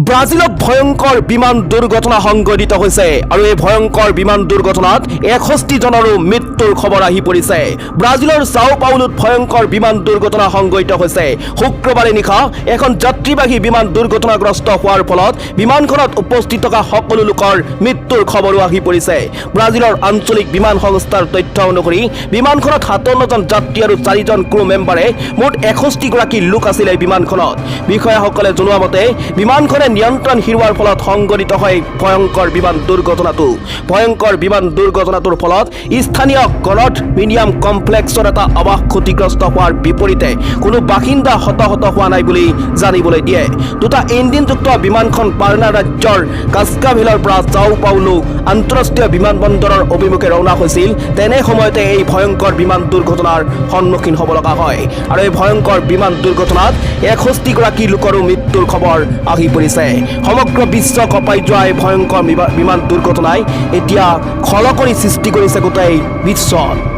ব্ৰাজিলত ভয়ংকৰ বিমান দুৰ্ঘটনা সংঘটিত হৈছে আৰু এই ভয়ংকৰ বিমান দুৰ্ঘটনাত 61 জনৰো মৃত্যুৰ খবৰ আহি পৰিছে। ব্ৰাজিলৰ সাও পাউলোত ভয়ংকৰ বিমান দুৰ্ঘটনা সংঘটিত হৈছে। শুক্ৰবাৰে নিশা এখন যাত্ৰীবাহী বিমান দুৰ্ঘটনাগ্ৰস্ত হোৱাৰ ফলত বিমানখনত উপস্থিত থকা সকলো লোকৰ মৃত্যুৰ খবৰো আহি পৰিছে। ব্ৰাজিলৰ আঞ্চলিক বিমান সংস্থাৰ তথ্য অনুসৰি বিমানখনত 57 জন যাত্ৰী আৰু 4 জন ক্ৰু মেম্বাৰে মুঠ 61 গৰাকী লোক আছিল এই বিমানখনত। বিষয়াসকলে জনোৱা মতে বিমানখনে নিয়ন্ত্ৰণ হেৰুৱাৰ ফলত সংঘটিত হয় ভয়ংকৰ বিমান দুৰ্ঘটনাটো। ভয়ংকৰ বিমান দুৰ্ঘটনাটোৰ ফলত স্থানীয় কনডমিনিয়াম কমপ্লেক্সৰ এটা আৱাস ক্ষতিগ্ৰস্ত হোৱাৰ বিপৰীতে কোনো বাসিন্দা হতাহত হোৱা নাই বুলি জানিবলৈ দিয়ে। দুটা ইঞ্জিনযুক্ত বিমানখন পাৰ্না ৰাজ্যৰ কাস্কাভেলৰ পৰা সাও পাউলো আন্তঃৰাষ্ট্ৰীয় বিমানবন্দৰৰ অভিমুখে ৰাওনা হৈছিল। তেনে সময়তে এই ভয়ংকৰ বিমান দুৰ্ঘটনাৰ সন্মুখীন হ'ব লগা হয় আৰু এই ভয়ংকৰ বিমান দুৰ্ঘটনাত 61 গৰাকী লোকৰো মৃত্যুৰ খবৰ আহি পৰিছে। সমগ্ৰ বিশ্ব কঁপাই যোৱা এই ভয়ংকৰ বিমান দুৰ্ঘটনাই এতিয়া খলকনি সৃষ্টি কৰিছে গোটেই বিশ্বত।